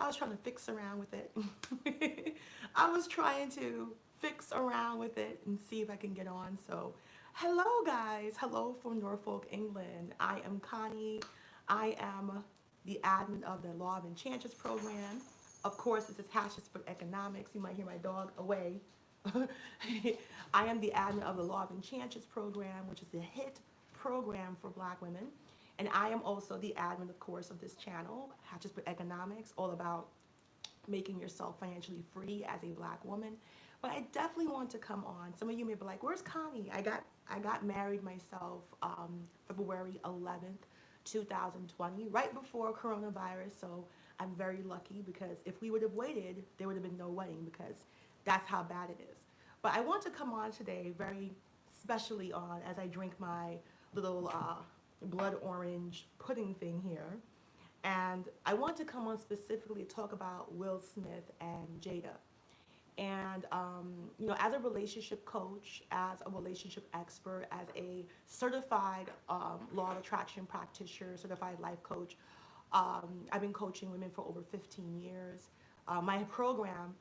I was trying to fix around with it. I was trying to fix around with it and see if I can get on. So, hello guys. Hello from Norfolk, England. I am Connie. I am the admin of the Law of Enchantress program. Of course, this is Hashes for Economics. You might hear my dog away. I am the admin of the Law of Enchantress program, which is the hit program for Black women. And I am also the admin, of course, of this channel, Hatches with Economics, all about making yourself financially free as a Black woman. But I definitely want to come on. Some of you may be like, "Where's Connie?" I got married myself February 11th, 2020, right before coronavirus. So I'm very lucky because if we would have waited, there would have been no wedding because that's how bad it is. But I want to come on today very specially on as I drink my little blood orange pudding thing here. And I want to come on specifically to talk about Will Smith and Jada. And, as a relationship coach, as a relationship expert, as a certified law of attraction practitioner, certified life coach, I've been coaching women for over 15 years. My program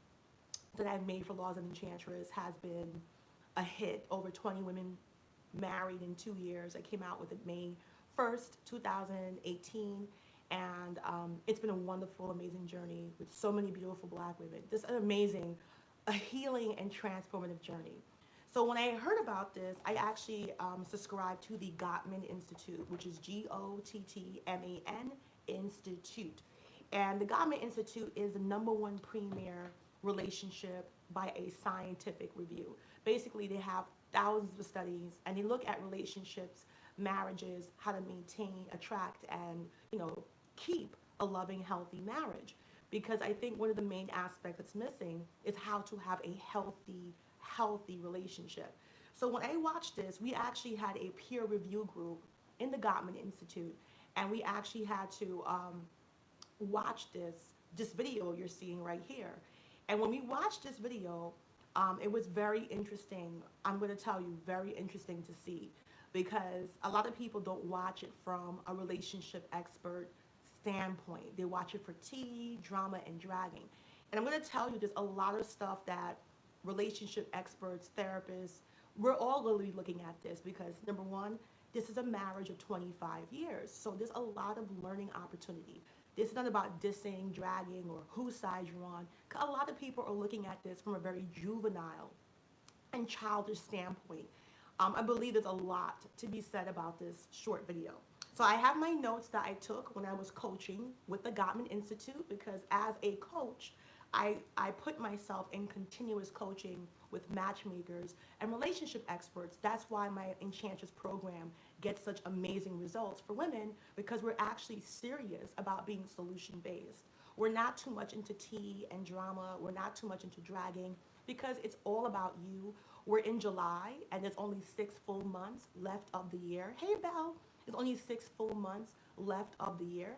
that I've made for Laws of Enchantress has been a hit. Over 20 women married in 2 years. I came out with it May 1st, 2018. And it's been a wonderful, amazing journey with so many beautiful Black women. This is an amazing, a healing and transformative journey. So when I heard about this, I actually subscribed to the Gottman Institute, which is Gottman Institute. And the Gottman Institute is the number one premier relationship by a scientific review. Basically, they have thousands of studies and they look at relationships, marriages, how to maintain, attract, and keep a loving, healthy marriage. Because I think one of the main aspects that's missing is how to have a healthy relationship. So when I watched this, we actually had a peer review group in the Gottman Institute, and we actually had to watch this video you're seeing right here. And when we watched this video, it was very interesting. I'm going to tell you, very interesting to see because a lot of people don't watch it from a relationship expert standpoint. They watch it for tea, drama, and dragging. And I'm going to tell you, there's a lot of stuff that relationship experts, therapists, we're all going to be looking at this because number one, this is a marriage of 25 years. So there's a lot of learning opportunity. This is not about dissing, dragging, or whose side you're on. A lot of people are looking at this from a very juvenile and childish standpoint. I believe there's a lot to be said about this short video. So I have my notes that I took when I was coaching with the Gottman Institute because as a coach, I put myself in continuous coaching with matchmakers and relationship experts. That's why my Enchantress program gets such amazing results for women because we're actually serious about being solution based. We're not too much into tea and drama. We're not too much into dragging because it's all about you. We're in July and there's only 6 full months left of the year. Hey, Belle, there's only 6 full months left of the year.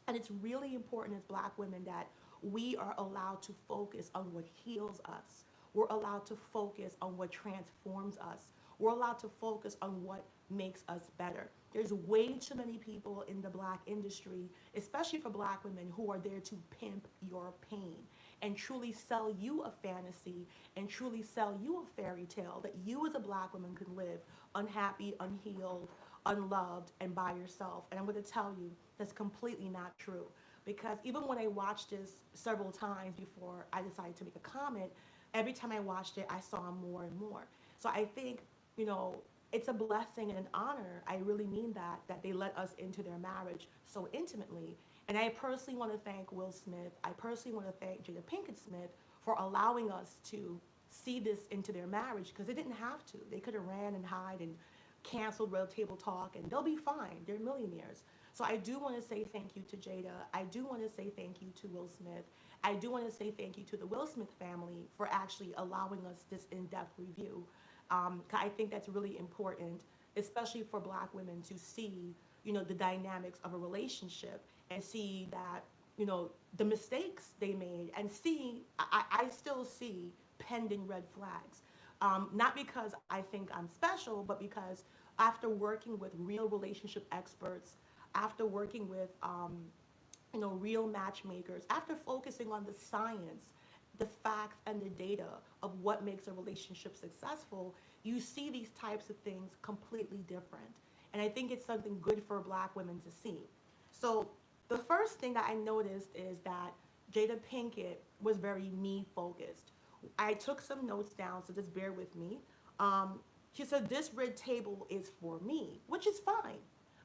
And it's really important as Black women that we are allowed to focus on what heals us. We're allowed to focus on what transforms us. We're allowed to focus on what makes us better. There's way too many people in the Black industry, especially for Black women, who are there to pimp your pain and truly sell you a fantasy and truly sell you a fairy tale that you as a Black woman can live unhappy, unhealed, unloved, and by yourself. And I'm going to tell you that's completely not true. Because even when I watched this several times before I decided to make a comment, every time I watched it, I saw more and more. So I think, it's a blessing and an honor. I really mean that they let us into their marriage so intimately. And I personally want to thank Will Smith. I personally want to thank Jada Pinkett Smith for allowing us to see this into their marriage because they didn't have to. They could have ran and hide and canceled Red Table Talk and they'll be fine. They're millionaires. So I do want to say thank you to Jada. I do want to say thank you to Will Smith. I do want to say thank you to the Will Smith family for actually allowing us this in-depth review. I think that's really important, especially for Black women to see, the dynamics of a relationship and see that, the mistakes they made and see, I still see pending red flags. Not because I think I'm special, but because after working with real relationship experts, after working with real matchmakers, after focusing on the science, the facts, and the data of what makes a relationship successful, you see these types of things completely different. And I think it's something good for Black women to see. So the first thing that I noticed is that Jada Pinkett was very me focused. I took some notes down, so just bear with me. Um, she said, "This red table is for me," which is fine.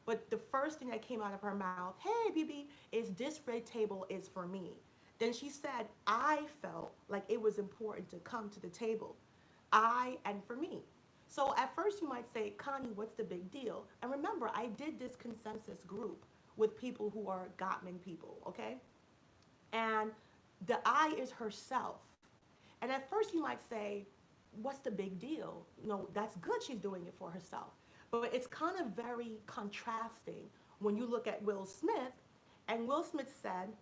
But the first thing that came out of her mouth, "Hey, BB, is this red table is for me." Then she said, "I felt like it was important to come to the table. I and for me." So at first you might say, "Connie, what's the big deal?" And remember, I did this consensus group with people who are Gottman people, okay? And the I is herself. And at first you might say, what's the big deal? That's good she's doing it for herself. But it's kind of very contrasting when you look at Will Smith, and Will Smith said,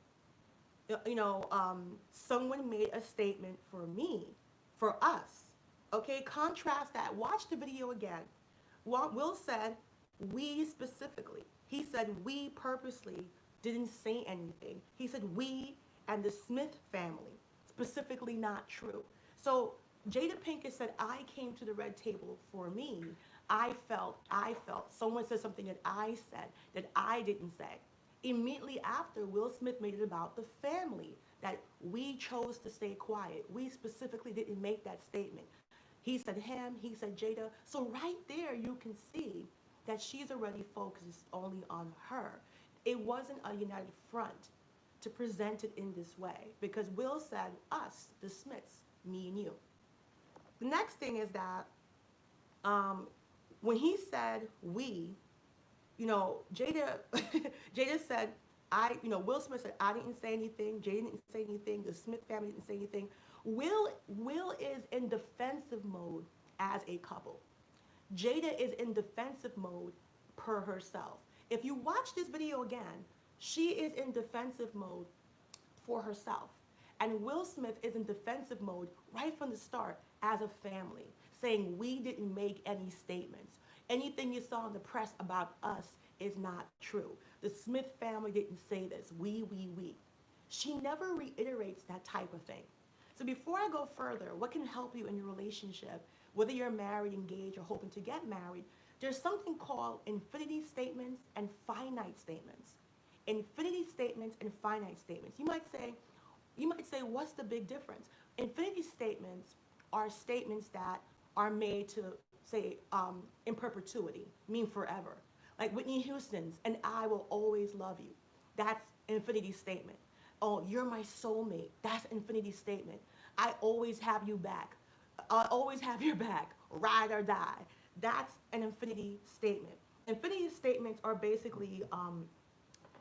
someone made a statement for me, for us. Okay, contrast that. Watch the video again. Will said, "We specifically." He said, "We purposely didn't say anything." He said, "We and the Smith family." Specifically not true. So Jada Pinkett said, "I came to the red table for me. I felt. Someone said something that I said that I didn't say." Immediately after, Will Smith made it about the family, that we chose to stay quiet. We specifically didn't make that statement. He said him, he said Jada. So right there, you can see that she's already focused only on her. It wasn't a united front to present it in this way, because Will said us, the Smiths, me and you. The next thing is that when he said we, Jada, Jada said, Will Smith said, "I didn't say anything. Jada didn't say anything. The Smith family didn't say anything." Will is in defensive mode as a couple. Jada is in defensive mode per herself. If you watch this video again, she is in defensive mode for herself. And Will Smith is in defensive mode right from the start as a family, saying we didn't make any statements. Anything you saw in the press about us is not true. The Smith family didn't say this. We. She never reiterates that type of thing. So before I go further, what can help you in your relationship, whether you're married, engaged, or hoping to get married, there's something called infinity statements and finite statements. Infinity statements and finite statements. You might say, what's the big difference? Infinity statements are statements that are made to say in perpetuity, mean forever. Like Whitney Houston's, "And I will always love you." That's infinity statement. "Oh, you're my soulmate." That's infinity statement. "I always have you back." "I always have your back. Ride or die." That's an infinity statement. Infinity statements are basically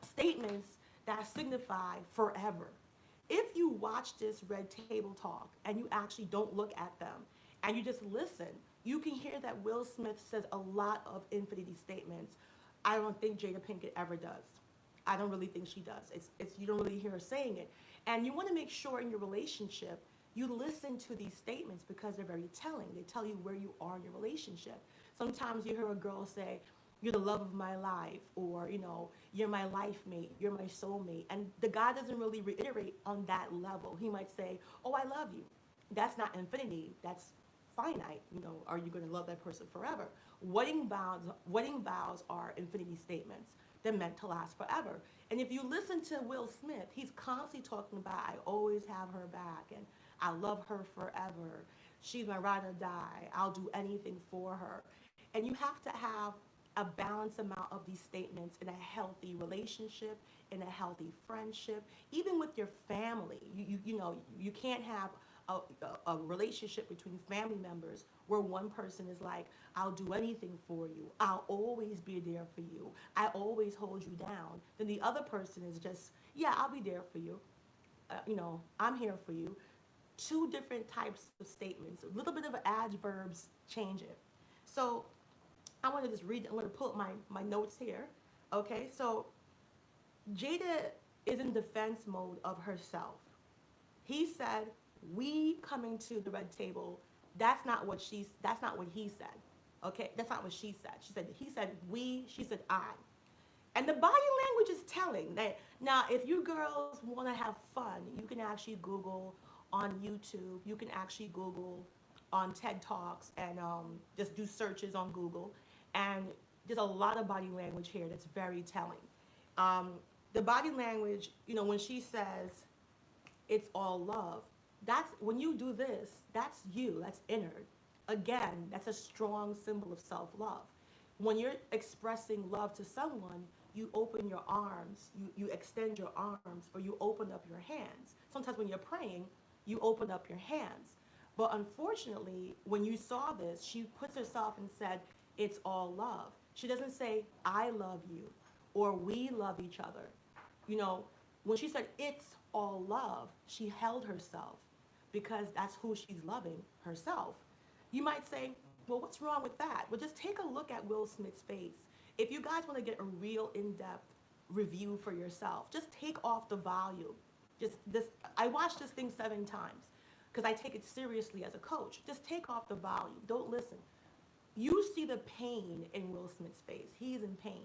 statements that signify forever. If you watch this red table talk and you actually don't look at them and you just listen, you can hear that Will Smith says a lot of infinity statements. I don't think Jada Pinkett ever does. I don't really think she does. It's you don't really hear her saying it. And you want to make sure in your relationship you listen to these statements because they're very telling. They tell you where you are in your relationship. Sometimes you hear a girl say, "You're the love of my life," or, "You're my life mate, you're my soulmate." And the guy doesn't really reiterate on that level. He might say, "Oh, I love you." That's not infinity, that's finite. Are you going to love that person forever? Wedding vows are infinity statements. They're meant to last forever. And if you listen to Will Smith, he's constantly talking about, "I always have her back," and "I love her forever. She's my ride or die. I'll do anything for her." And you have to have a balanced amount of these statements in a healthy relationship, in a healthy friendship, even with your family. You can't have a relationship between family members where one person is like, "I'll do anything for you. I'll always be there for you. I always hold you down." Then the other person is just, "Yeah, I'll be there for you. I'm here for you." Two different types of statements. A little bit of adverbs change it. So I want to just read, I'm going to pull up my notes here. Okay, so Jada is in defense mode of herself. He said, "We coming to the red table." That's not what he said. Okay, that's not what she said. He said, "We," she said, "I." And the body language is telling. That now, if you girls want to have fun, you can actually Google on YouTube. You can actually Google on TED Talks and just do searches on Google. And there's a lot of body language here that's very telling. Um, the body language, when she says it's all love, that's when you do this, that's you, that's inner. Again, that's a strong symbol of self love. When you're expressing love to someone, you open your arms, you extend your arms, or you open up your hands. Sometimes when you're praying, you open up your hands. But unfortunately, when you saw this, she puts herself and said, it's all love. She doesn't say, I love you, or we love each other. You know, when she said, it's all love, she held herself because that's who she's loving, herself. You might say, well, what's wrong with that? Well, just take a look at Will Smith's face. If you guys want to get a real in-depth review for yourself, just take off the volume. Just this, I watched this thing 7 times because I take it seriously as a coach. Just take off the volume. Don't listen. You see the pain in Will Smith's face. He's in pain.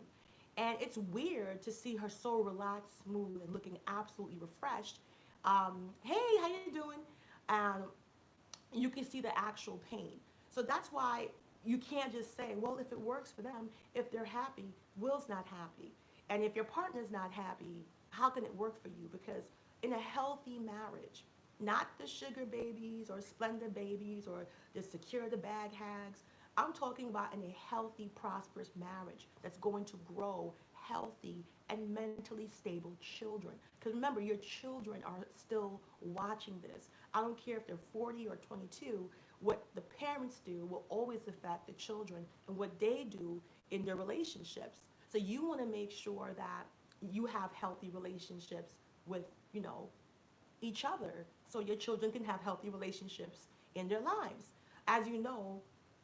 And it's weird to see her so relaxed, smooth, and looking absolutely refreshed. Hey, how you doing? Um, you can see the actual pain. So that's why you can't just say, well, if it works for them, if they're happy, Will's not happy. And if your partner's not happy, how can it work for you? Because in a healthy marriage, not the sugar babies or Splenda babies or the secure the bag hags, I'm talking about in a healthy, prosperous marriage that's going to grow healthy and mentally stable children. Because remember, your children are still watching this. I don't care if they're 40 or 22, what the parents do will always affect the children and what they do in their relationships. So you want to make sure that you have healthy relationships with, each other so your children can have healthy relationships in their lives. As you know,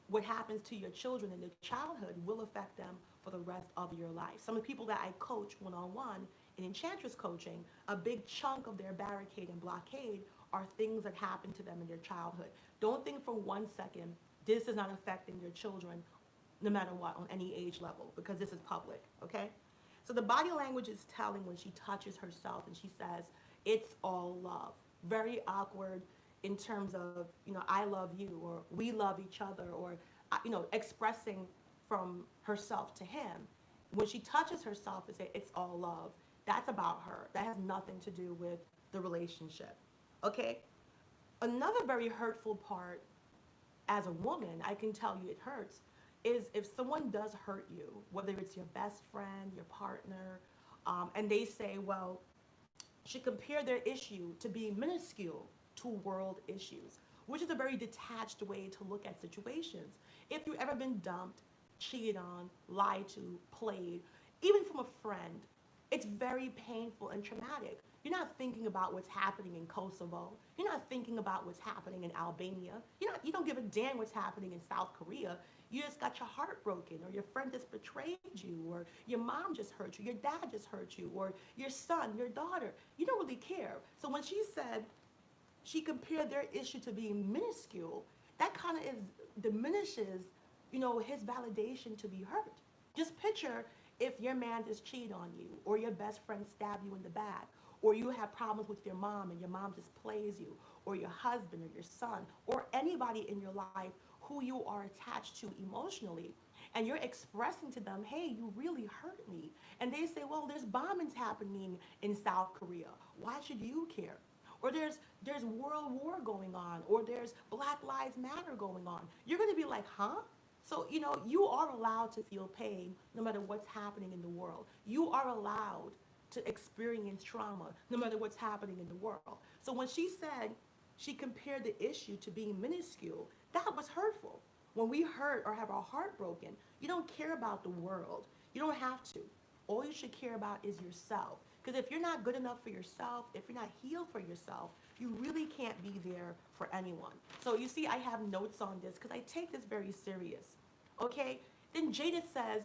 what happens to your children in their childhood will affect them for the rest of your life. Some of the people that I coach one-on-one in Enchantress coaching, a big chunk of their barricade and blockade are things that happen to them in their childhood. Don't think for 1 second this is not affecting your children no matter what on any age level because this is public, okay? So the body language is telling when she touches herself and she says, it's all love. Very awkward in terms of, I love you or we love each other or, expressing from herself to him. When she touches herself and say, it's all love, that's about her. That has nothing to do with the relationship, okay? Another very hurtful part as a woman, I can tell you it hurts, is if someone does hurt you, whether it's your best friend, your partner, and they say, well, she compared their issue to being minuscule to world issues, which is a very detached way to look at situations. If you've ever been dumped, cheated on, lied to, played, even from a friend, it's very painful and traumatic. You're not thinking about what's happening in Kosovo. You're not thinking about what's happening in Albania. You don't give a damn what's happening in South Korea. You just got your heart broken, or your friend just betrayed you, or your mom just hurt you, your dad just hurt you, or your son, your daughter. You don't really care. So when she said she compared their issue to being minuscule, that kind of diminishes, his validation to be hurt. Just picture if your man just cheated on you, or your best friend stabbed you in the back, or you have problems with your mom and your mom just plays you, or your husband or your son, or anybody in your life who you are attached to emotionally, and you're expressing to them, hey, you really hurt me. And they say, well, there's bombings happening in South Korea. Why should you care? Or there's world war going on, or there's Black Lives Matter going on. You're going to be like, huh? So, you are allowed to feel pain no matter what's happening in the world. You are allowed to experience trauma no matter what's happening in the world. So when she said she compared the issue to being minuscule, that was hurtful. When we hurt or have our heart broken, you don't care about the world. You don't have to. All you should care about is yourself. Because if you're not good enough for yourself, if you're not healed for yourself, you really can't be there for anyone. So you see, I have notes on this because I take this very serious. Okay? Then Jada says,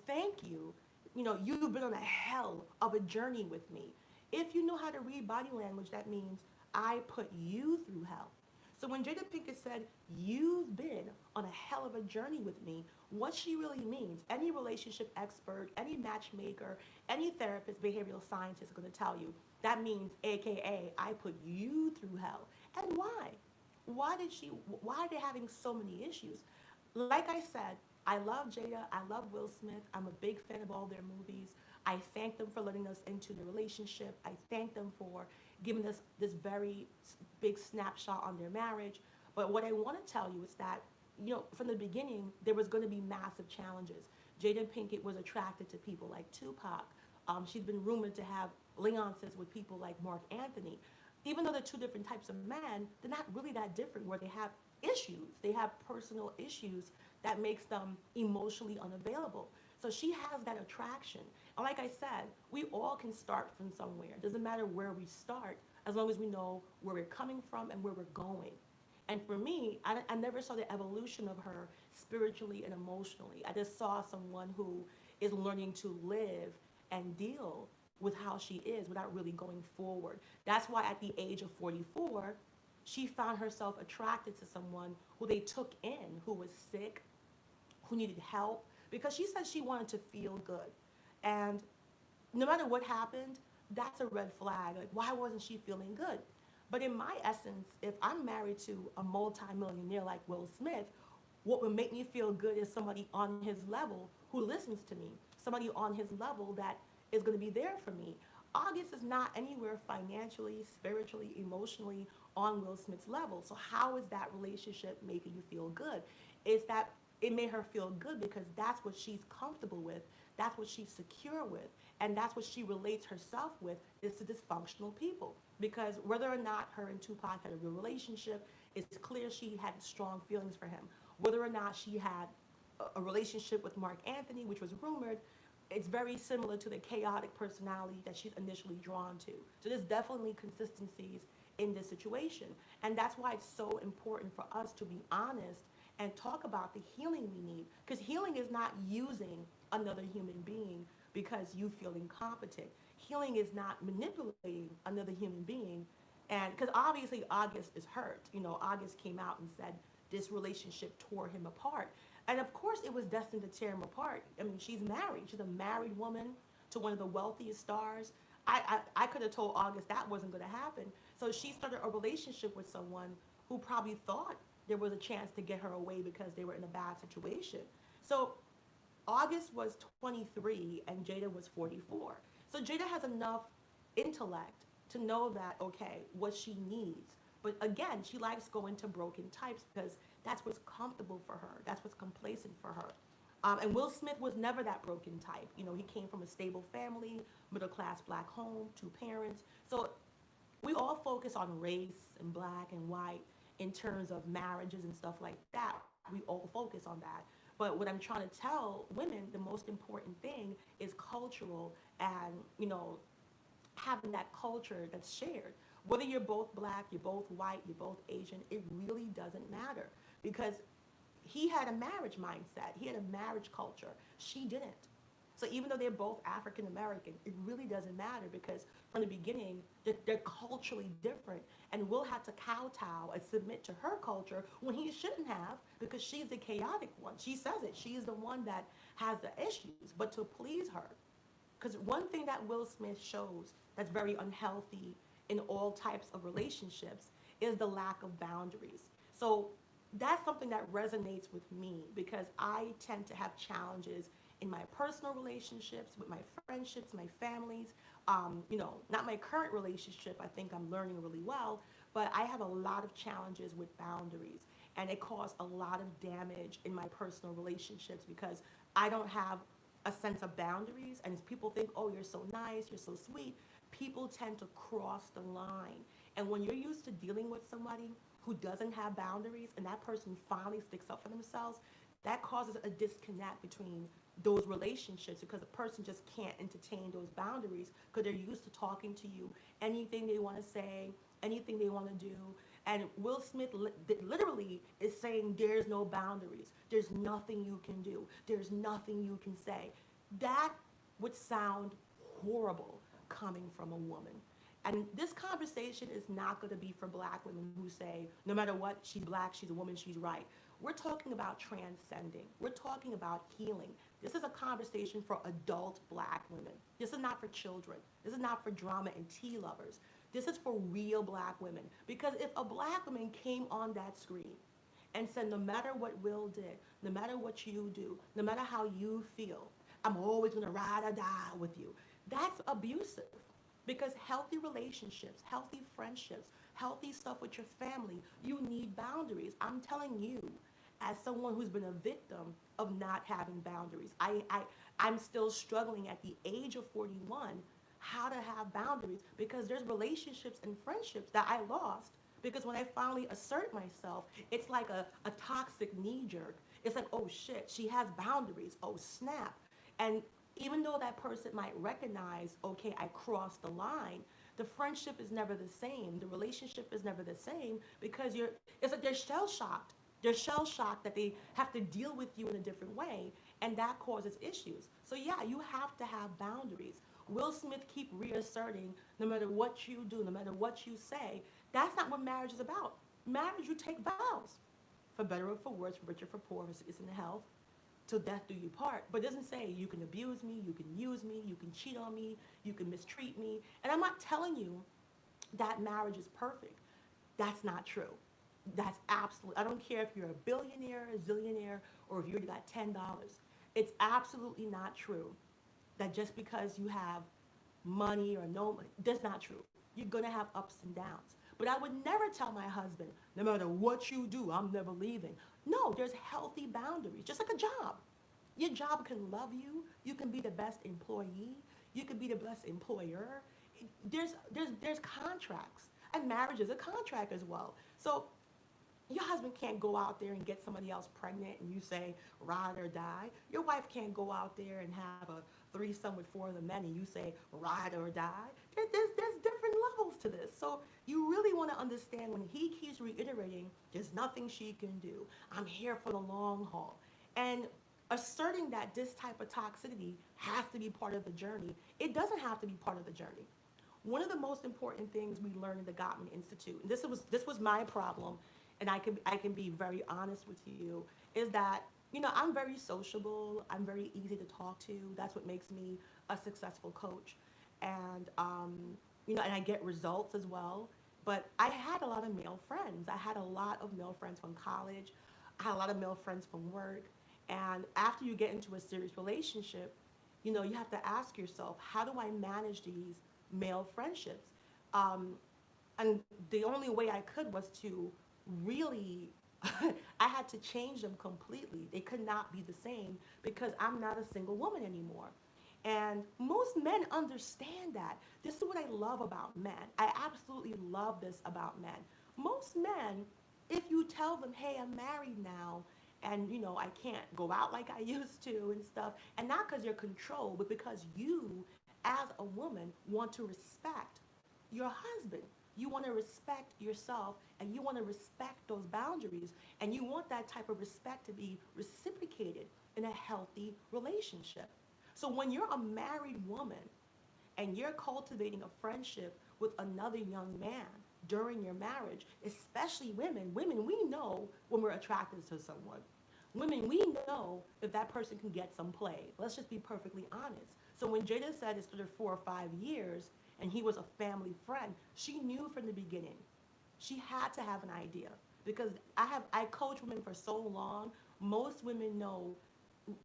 thank you. You've been on a hell of a journey with me. If you know how to read body language, that means I put you through hell. So when Jada Pinkett said, "You've been on a hell of a journey with me," what she really means, any relationship expert, any matchmaker, any therapist, behavioral scientist is going to tell you that means, AKA, I put you through hell. And why? Why are they having so many issues? Like I said, I love Jada, I love Will Smith, I'm a big fan of all their movies. I thank them for letting us into the relationship. I thank them for giving us this very big snapshot on their marriage. But what I want to tell you is that, from the beginning, there was going to be massive challenges. Jada Pinkett was attracted to people like Tupac. She's been rumored to have alliances with people like Mark Anthony. Even though they're two different types of men, they're not really that different where they have issues. They have personal issues that makes them emotionally unavailable. So she has that attraction. And like I said, we all can start from somewhere. It doesn't matter where we start as long as we know where we're coming from and where we're going. And for me, I never saw the evolution of her spiritually and emotionally. I just saw someone who is learning to live and deal with how she is without really going forward. That's why at the age of 44, she found herself attracted to someone who they took in, who was sick, who needed help, because she said she wanted to feel good. And no matter what happened, that's a red flag. Like, why wasn't she feeling good? But in my essence, if I'm married to a multimillionaire like Will Smith, what would make me feel good is somebody on his level who listens to me, somebody on his level that is going to be there for me. August is not anywhere financially, spiritually, emotionally on Will Smith's level. So how is that relationship making you feel good? Is that it made her feel good because that's what she's comfortable with, that's what she's secure with, and that's what she relates herself with is to dysfunctional people. Because whether or not her and Tupac had a real relationship, it's clear she had strong feelings for him. Whether or not she had a relationship with Mark Anthony, which was rumored, it's very similar to the chaotic personality that she's initially drawn to. So there's definitely consistencies in this situation. And that's why it's so important for us to be honest and talk about the healing we need. Because healing is not using another human being because you feel incompetent. Healing is not manipulating another human being. And because obviously August is hurt. August came out and said this relationship tore him apart. And of course, it was destined to tear him apart. I mean, she's married. She's a married woman to one of the wealthiest stars. I could have told August that wasn't going to happen. So she started a relationship with someone who probably thought there was a chance to get her away because they were in a bad situation. So August was 23 and Jada was 44. So Jada has enough intellect to know that, okay, what she needs. But again, she likes going to broken types because that's what's comfortable for her. That's what's complacent for her. And Will Smith was never that broken type. He came from a stable family, middle class black home, two parents. So we all focus on race and black and white in terms of marriages and stuff like that. We all focus on that. But what I'm trying to tell women, the most important thing is cultural and, having that culture that's shared. Whether you're both black, you're both white, you're both Asian, it really doesn't matter because he had a marriage mindset. He had a marriage culture. She didn't. So even though they're both African American, it really doesn't matter because from the beginning, they're culturally different. And Will had to kowtow and submit to her culture when he shouldn't have because she's the chaotic one. She says it. She's the one that has the issues, but to please her. Because one thing that Will Smith shows that's very unhealthy in all types of relationships is the lack of boundaries. So that's something that resonates with me because I tend to have challenges in my personal relationships, with my friendships, my families. Not my current relationship, I think I'm learning really well, but I have a lot of challenges with boundaries. And it caused a lot of damage in my personal relationships because I don't have a sense of boundaries. And as people think, oh, you're so nice, you're so sweet, people tend to cross the line. And when you're used to dealing with somebody who doesn't have boundaries and that person finally sticks up for themselves, that causes a disconnect between those relationships because the person just can't entertain those boundaries because they're used to talking to you anything they want to say, anything they want to do. And Will Smith literally is saying there's no boundaries. There's nothing you can do. There's nothing you can say. That would sound horrible coming from a woman. And this conversation is not going to be for black women who say, no matter what, she's black, she's a woman, she's right. We're talking about transcending. We're talking about healing. This is a conversation for adult black women. This is not for children. This is not for drama and tea lovers. This is for real black women. Because if a black woman came on that screen and said, no matter what Will did, no matter what you do, no matter how you feel, I'm always gonna ride or die with you. That's abusive. Because healthy relationships, healthy friendships, healthy stuff with your family, you need boundaries. I'm telling you, as someone who's been a victim of not having boundaries, I'm still struggling at the age of 41 how to have boundaries because there's relationships and friendships that I lost because when I finally assert myself, it's like a toxic knee jerk. It's like, oh shit, she has boundaries. Oh snap. And even though that person might recognize, okay, I crossed the line, the friendship is never the same. The relationship is never the same because it's like they're shell shocked. They're shell shocked that they have to deal with you in a different way, and that causes issues. So yeah, you have to have boundaries. Will Smith keep reasserting, no matter what you do, no matter what you say, that's not what marriage is about. Marriage, you take vows. For better or for worse, for richer, for poor, it's in health, till death do you part. But it doesn't say you can abuse me, you can use me, you can cheat on me, you can mistreat me. And I'm not telling you that marriage is perfect. That's not true. That's absolutely, I don't care if you're a billionaire, a zillionaire, or if you already got $10. It's absolutely not true that just because you have money or no money, that's not true. You're gonna have ups and downs. But I would never tell my husband, no matter what you do, I'm never leaving. No, there's healthy boundaries, just like a job. Your job can love you. You can be the best employee. You can be the best employer. There's contracts, and marriage is a contract as well. So your husband can't go out there and get somebody else pregnant and you say ride or die. Your wife can't go out there and have a threesome with four of the men and you say ride or die. There's different levels to this. So you really want to understand when he keeps reiterating there's nothing she can do. I'm here for the long haul. And asserting that this type of toxicity has to be part of the journey, it doesn't have to be part of the journey. One of the most important things we learned in the Gottman Institute, and this was my problem, and I can be very honest with you, is that I'm very sociable. I'm very easy to talk to. That's what makes me a successful coach, and and I get results as well. But I had a lot of male friends. I had a lot of male friends from college. I had a lot of male friends from work. And after you get into a serious relationship, you have to ask yourself, how do I manage these male friendships? Um, and the only way I could was to really I had to change them completely. They could not be the same because I'm not a single woman anymore. And most men understand that. This is what I love about men. I absolutely love this about men. Most men, if you tell them, hey, I'm married now, and I can't go out like I used to and stuff, and not because you're controlled, but because you, as a woman, want to respect your husband. You want to respect yourself and you want to respect those boundaries and you want that type of respect to be reciprocated in a healthy relationship. So when you're a married woman and you're cultivating a friendship with another young man during your marriage, especially women, we know when we're attracted to someone. Women, we know if that person can get some play. Let's just be perfectly honest. So when Jada said it's for 4 or 5 years, and he was a family friend, she knew from the beginning. She had to have an idea because I coach women for so long. Most women know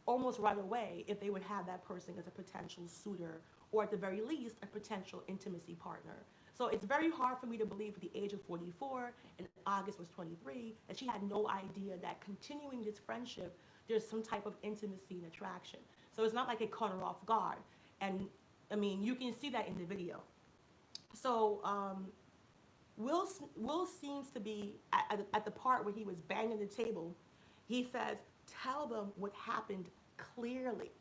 almost right away if they would have that person as a potential suitor or at the very least a potential intimacy partner. So it's very hard for me to believe at the age of 44 and August was 23 that she had no idea that continuing this friendship there's some type of intimacy and attraction. So it's not like it caught her off guard. And I mean, you can see that in the video. So Will seems to be at the part where he was banging the table. He says, "Tell them what happened clearly."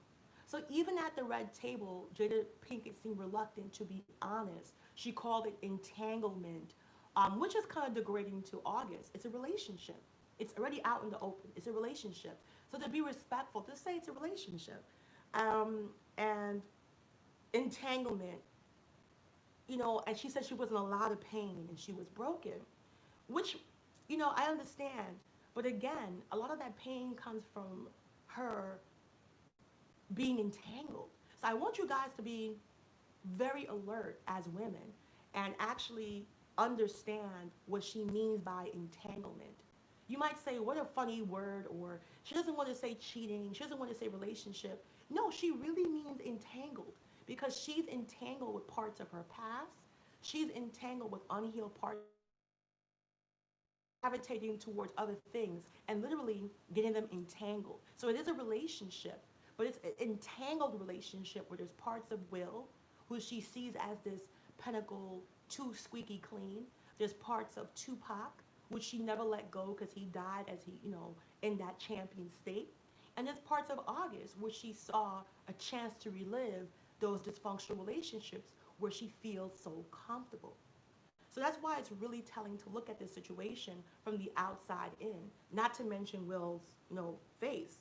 So even at the red table, Jada Pinkett seemed reluctant to be honest. She called it entanglement, which is kind of degrading to August. It's a relationship. It's already out in the open. It's a relationship. So to be respectful, to say it's a relationship, and entanglement, and she said she was in a lot of pain and she was broken, which, I understand. But again, a lot of that pain comes from her being entangled. So I want you guys to be very alert as women and actually understand what she means by entanglement. You might say, what a funny word, or she doesn't want to say cheating, she doesn't want to say relationship. No, she really means entangled because she's entangled with parts of her past. She's entangled with unhealed parts gravitating towards other things and literally getting them entangled. So it is a relationship, but it's an entangled relationship where there's parts of Will, who she sees as this pinnacle, too squeaky clean. There's parts of Tupac, which she never let go because he died as he, in that champion state. And there's parts of August where she saw a chance to relive those dysfunctional relationships where she feels so comfortable. So that's why it's really telling to look at this situation from the outside in, not to mention Will's, face.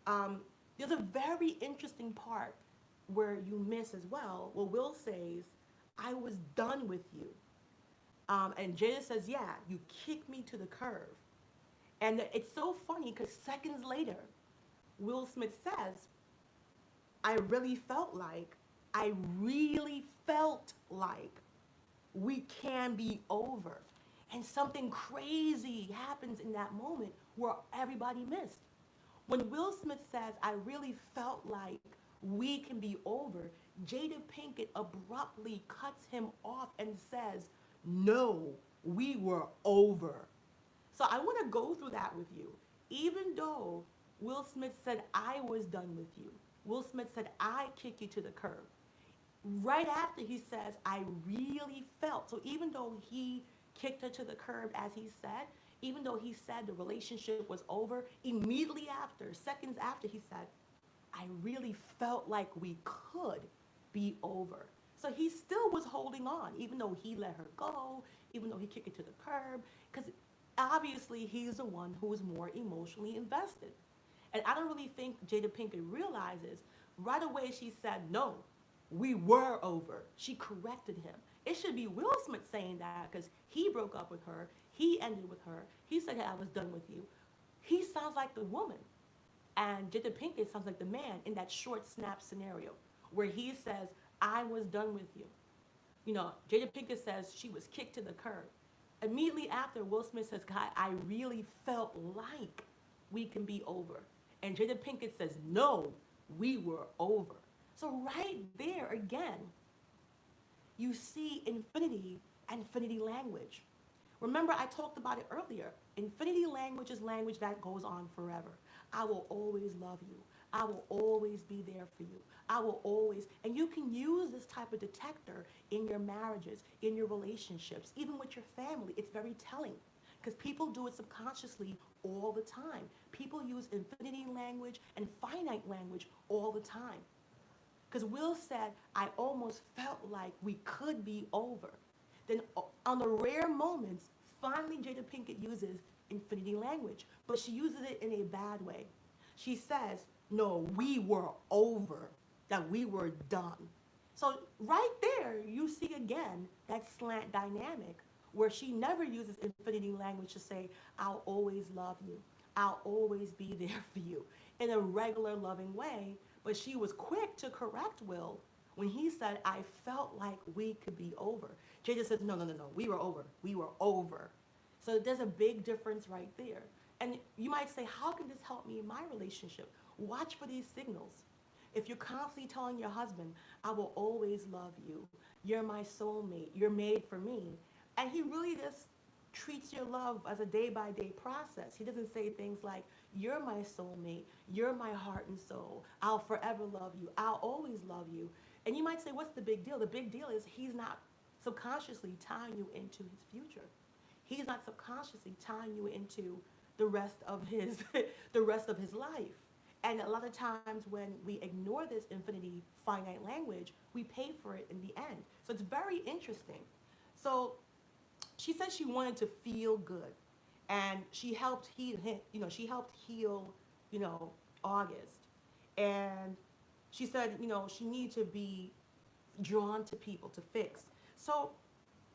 There's a very interesting part where you miss as well. Well, Will says, "I was done with you," and Jada says, "Yeah, you kicked me to the curb." And it's so funny because seconds later, Will Smith says, "I really felt like, I really felt like we can be over." And something crazy happens in that moment where everybody missed. When Will Smith says, "I really felt like we can be over," Jada Pinkett abruptly cuts him off and says, "No, we were over." So I want to go through that with you. Even though Will Smith said, "I was done with you," Will Smith said, "I kicked you to the curb." Right after he says, "I really felt." So even though he kicked her to the curb, as he said, even though he said the relationship was over, immediately after, seconds after, he said, "I really felt like we could be over." So he still was holding on, even though he let her go, even though he kicked her to the curb, because obviously he's the one who was more emotionally invested. And I don't really think Jada Pinkett realizes right away she said, "No, we were over." She corrected him. It should be Will Smith saying that because he broke up with her. He ended with her. He said, "Hey, I was done with you." He sounds like the woman. And Jada Pinkett sounds like the man in that short snap scenario where he says, "I was done with you." Jada Pinkett says she was kicked to the curb. Immediately after, Will Smith says, "God, I really felt like we can be over." And Jada Pinkett says, "No, we were over." So right there again, you see infinity language. Remember, I talked about it earlier. Infinity language is language that goes on forever. I will always love you. I will always be there for you. I will always, and you can use this type of detector in your marriages, in your relationships, even with your family. It's very telling because people do it subconsciously all the time. People use infinity language and finite language all the time. Because Will said, "I almost felt like we could be over." Then, on the rare moments, finally Jada Pinkett uses infinity language, but she uses it in a bad way. She says, "No, we were over, that we were done." So, right there, you see again that slant dynamic where she never uses infinity language to say, "I'll always love you. I'll always be there for you," in a regular, loving way. But she was quick to correct Will when he said, "I felt like we could be over." Jada says, "No, no, no, no. We were over. We were over." So there's a big difference right there. And you might say, "How can this help me in my relationship?" Watch for these signals. If you're constantly telling your husband, "I will always love you. You're my soulmate. You're made for me," and he really just treats your love as a day by day process. He doesn't say things like, "You're my soulmate. You're my heart and soul. I'll forever love you. I'll always love you." And you might say, "What's the big deal?" The big deal is he's not subconsciously tying you into his future. He's not subconsciously tying you into the rest of his the rest of his life. And a lot of times when we ignore this infinity finite language, we pay for it in the end. So it's very interesting. So she said she wanted to feel good, and she helped heal him. She helped heal, August, and she said, she needed to be drawn to people to fix. So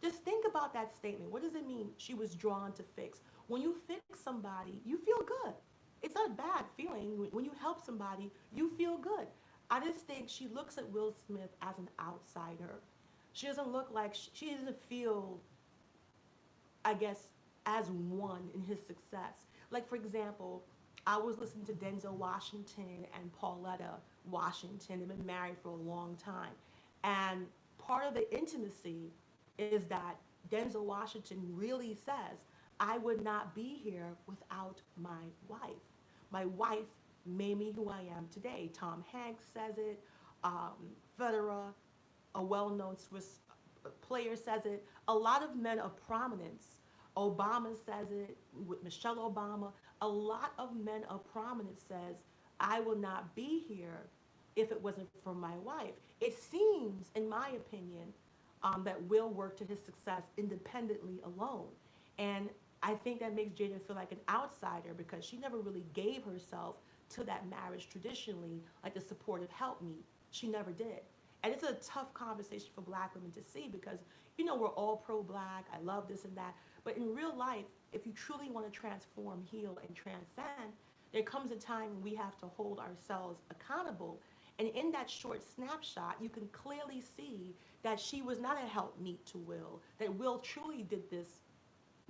just think about that statement. What does it mean? She was drawn to fix. When you fix somebody, you feel good. It's not a bad feeling. When you help somebody, you feel good. I just think she looks at Will Smith as an outsider. She doesn't look like, she doesn't feel, I guess, as one in his success. Like, for example, I was listening to Denzel Washington and Pauletta Washington. They've been married for a long time. And part of the intimacy is that Denzel Washington really says, I would not be here without my wife. My wife made me who I am today. Tom Hanks says it. Federer, a well-known Swiss player, says it. A lot of men of prominence. Obama says it with Michelle Obama. A lot of men of prominence says, I will not be here if it wasn't for my wife. It seems, in my opinion, that Will worked to his success independently alone. And I think that makes Jada feel like an outsider because she never really gave herself to that marriage traditionally, like the supportive helpmeet. She never did. And it's a tough conversation for black women to see because, we're all pro-black, I love this and that. But in real life, if you truly want to transform, heal, and transcend, there comes a time when we have to hold ourselves accountable. And in that short snapshot, you can clearly see that she was not a helpmeet to Will, that Will truly did this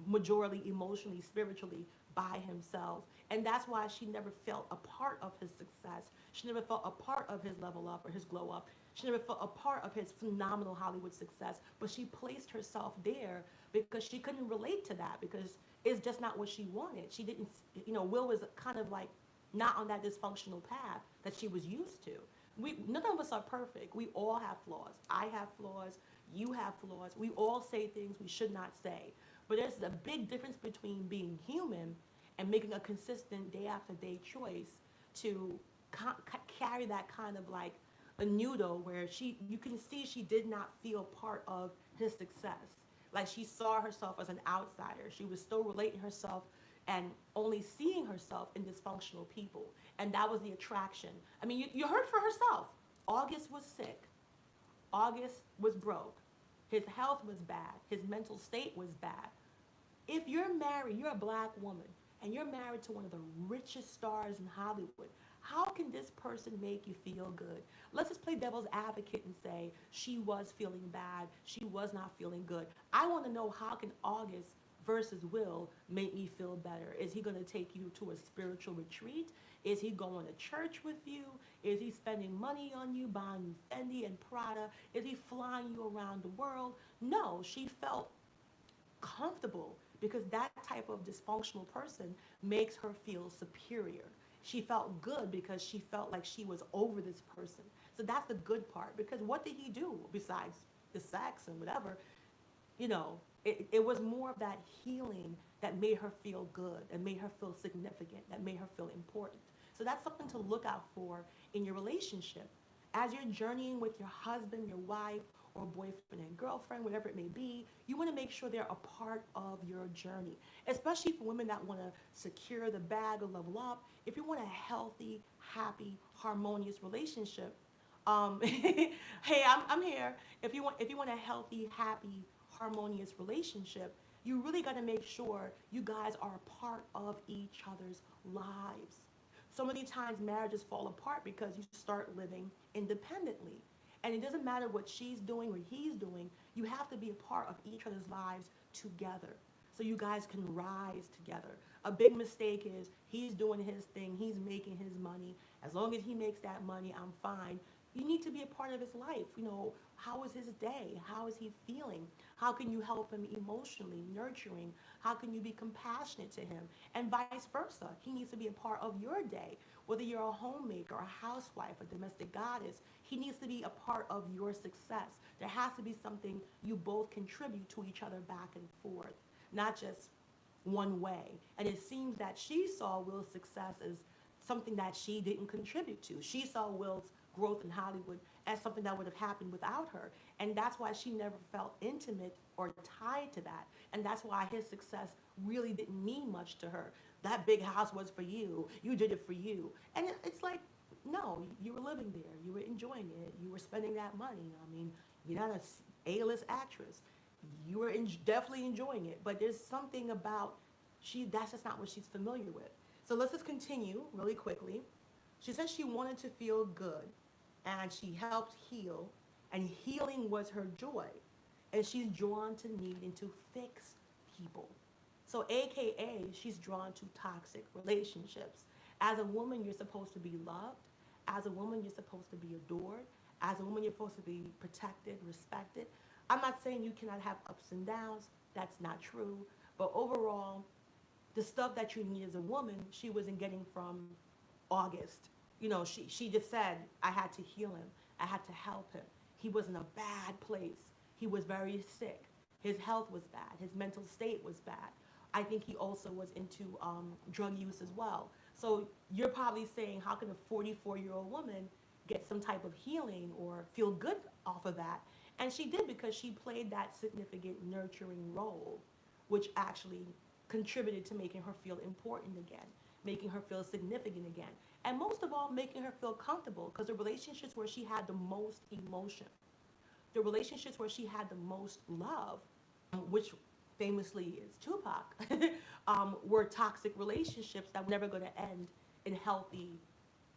majorly emotionally, spiritually by himself. And that's why she never felt a part of his success. She never felt a part of his level up or his glow up. She never felt a part of his phenomenal Hollywood success, but she placed herself there because she couldn't relate to that because it's just not what she wanted. She didn't, Will was kind of like not on that dysfunctional path that she was used to. None of us are perfect. We all have flaws. I have flaws. You have flaws. We all say things we should not say. But there's a big difference between being human and making a consistent day after day choice to carry that kind of like a noodle where you can see she did not feel part of his success. Like she saw herself as an outsider. She was still relating herself and only seeing herself in dysfunctional people. And that was the attraction. I mean, you heard for herself. August was sick. August was broke. His health was bad. His mental state was bad. If you're married, you're a black woman, and you're married to one of the richest stars in Hollywood, how can this person make you feel good? Let's just play devil's advocate and say she was feeling bad, she was not feeling good. I want to know, how can August versus Will make me feel better? Is he going to take you to a spiritual retreat? Is he going to church with you? Is he spending money on you, buying you Fendi and Prada? Is he flying you around the world? No, she felt comfortable because that type of dysfunctional person makes her feel superior. She felt good because she felt like she was over this person. So that's the good part, because what did he do besides the sex and whatever? It was more of that healing that made her feel good, that made her feel significant, that made her feel important. So that's something to look out for in your relationship. As you're journeying with your husband, your wife, or boyfriend and girlfriend, whatever it may be, you want to make sure they're a part of your journey, especially for women that want to secure the bag or level up. If you want a healthy, happy, harmonious relationship, hey, I'm here. If you want a healthy, happy, harmonious relationship, you really got to make sure you guys are a part of each other's lives. So many times marriages fall apart because you start living independently. And it doesn't matter what she's doing or he's doing, you have to be a part of each other's lives together so you guys can rise together. A big mistake is he's doing his thing, he's making his money. As long as he makes that money, I'm fine. You need to be a part of his life. How is his day? How is he feeling? How can you help him emotionally, nurturing? How can you be compassionate to him? And vice versa. He needs to be a part of your day. Whether you're a homemaker, a housewife, a domestic goddess, he needs to be a part of your success. There has to be something you both contribute to each other back and forth, not just one way. And it seems that she saw Will's success as something that she didn't contribute to. She saw Will's growth in Hollywood as something that would have happened without her. And that's why she never felt intimate or tied to that. And that's why his success really didn't mean much to her. That big house was for you. You did it for you. And it's like, no, you were living there. You were enjoying it. You were spending that money. I mean, you're not a A-list actress. You were definitely enjoying it, but there's something about that's just not what she's familiar with. So let's just continue really quickly. She said she wanted to feel good, and she helped heal, and healing was her joy. And she's drawn to needing to fix people. So, AKA, she's drawn to toxic relationships. As a woman, you're supposed to be loved. As a woman, you're supposed to be adored. As a woman, you're supposed to be protected, respected. I'm not saying you cannot have ups and downs. That's not true. But overall, the stuff that you need as a woman, she wasn't getting from August. She just said, I had to heal him. I had to help him. He was in a bad place. He was very sick. His health was bad. His mental state was bad. I think he also was into drug use as well. So you're probably saying, how can a 44-year-old woman get some type of healing or feel good off of that? And she did, because she played that significant nurturing role, which actually contributed to making her feel important again, making her feel significant again, and most of all, making her feel comfortable, because the relationships where she had the most emotion, the relationships where she had the most love, which famously is Tupac, were toxic relationships that were never going to end in healthy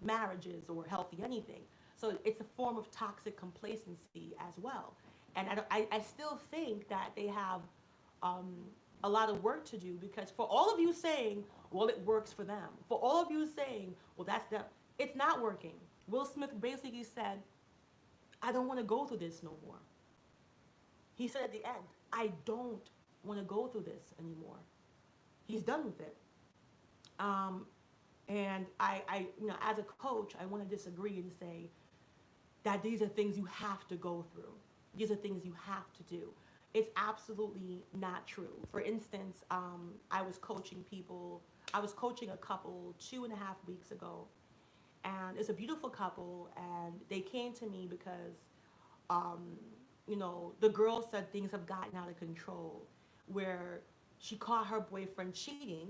marriages or healthy anything. So it's a form of toxic complacency as well. And I still think that they have um, a lot of work to do, because for all of you saying, well, it works for them, for all of you saying, well, that's them, it's not working. Will Smith basically said, I don't want to go through this no more. He said at the end, I don't want to go through this anymore. He's done with it. Um, and as a coach, I want to disagree and say that these are things you have to go through. These are things you have to do. It's absolutely not true. For instance, I was coaching people. I was coaching a couple 2.5 weeks ago, and it's a beautiful couple, and they came to me because um, the girl said things have gotten out of control, where she caught her boyfriend cheating,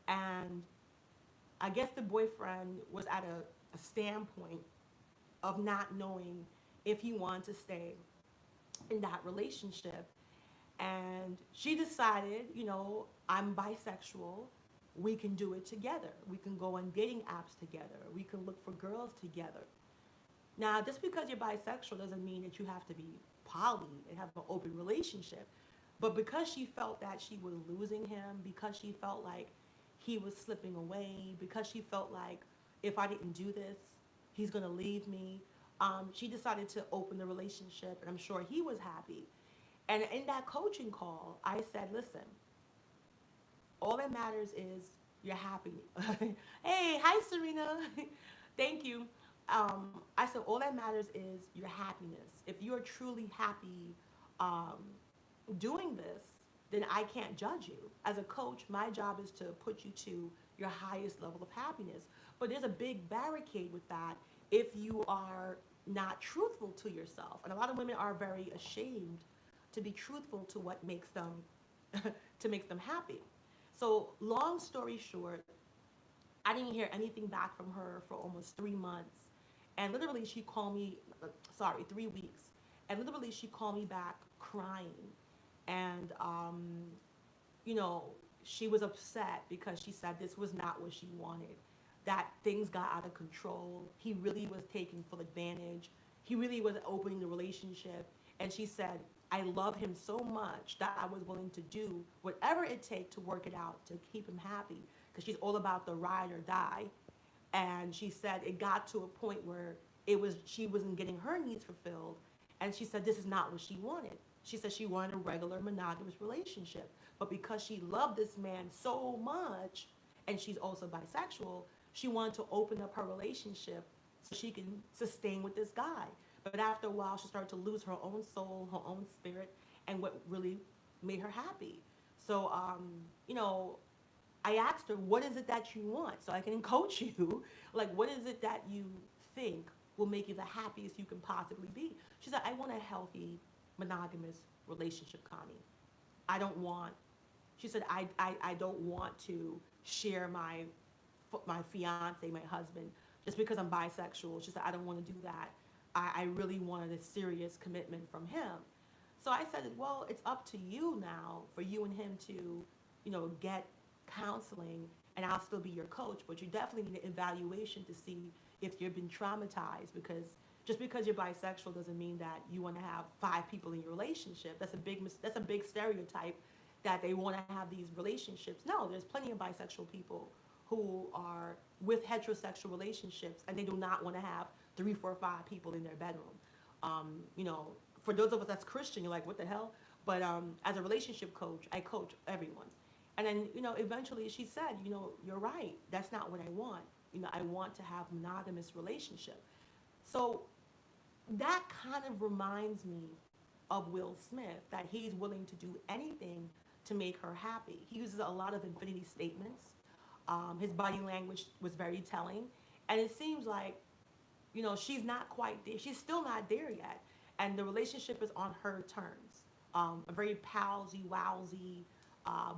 and I guess the boyfriend was at a standpoint of not knowing if he wanted to stay in that relationship. And she decided, I'm bisexual. We can do it together. We can go on dating apps together. We can look for girls together. Now, just because you're bisexual doesn't mean that you have to be poly and have an open relationship. But because she felt that she was losing him, because she felt like he was slipping away, because she felt like, if I didn't do this, he's going to leave me, she decided to open the relationship, and I'm sure he was happy. And in that coaching call, I said, listen, all that matters is you're happy. Hey, hi, Serena. Thank you. I said, all that matters is your happiness. If you're truly happy um, doing this, then I can't judge you. As a coach, my job is to put you to your highest level of happiness. But there's a big barricade with that if you are not truthful to yourself. And a lot of women are very ashamed to be truthful to what makes them to make them happy. So long story short, I didn't hear anything back from her for almost 3 months. And literally she called me, 3 weeks. And literally she called me back crying. And, she was upset because she said this was not what she wanted, that things got out of control. He really was taking full advantage. He really was opening the relationship. And she said, I love him so much that I was willing to do whatever it takes to work it out, to keep him happy, because she's all about the ride or die. And she said it got to a point where she wasn't getting her needs fulfilled. And she said this is not what she wanted. She said she wanted a regular monogamous relationship. But because she loved this man so much, and she's also bisexual, she wanted to open up her relationship so she can sustain with this guy. But after a while, she started to lose her own soul, her own spirit, and what really made her happy. So, I asked her, what is it that you want? So I can coach you. Like, what is it that you think will make you the happiest you can possibly be? She said, I want a healthy, monogamous relationship, Connie. I don't want, she said, I don't want to share my fiance, my husband, just because I'm bisexual. She said, I don't want to do that. I really wanted a serious commitment from him. So I said, well, it's up to you now for you and him to, get counseling, and I'll still be your coach, but you definitely need an evaluation to see if you've been traumatized, because just because you're bisexual doesn't mean that you want to have five people in your relationship. That's a big stereotype that they want to have these relationships. No, there's plenty of bisexual people who are with heterosexual relationships and they do not want to have three, four, five people in their bedroom. You know, for those of us that's Christian, you're like, what the hell? But as a relationship coach, I coach everyone. And then, eventually she said, you're right. That's not what I want. I want to have monogamous relationship. So that kind of reminds me of Will Smith, that he's willing to do anything to make her happy. He uses a lot of infinity statements. His body language was very telling. And it seems like, she's not quite there. She's still not there yet. And the relationship is on her terms. A very palsy, wowsy,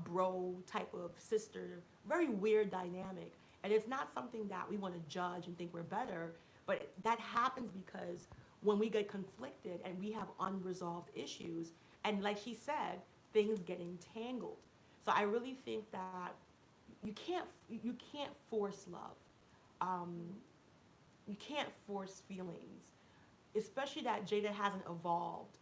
bro type of sister, very weird dynamic. And it's not something that we want to judge and think we're better, but that happens because when we get conflicted and we have unresolved issues, and like she said, things get entangled. So I really think that you can't force love. Um, you can't force feelings, especially that Jada hasn't evolved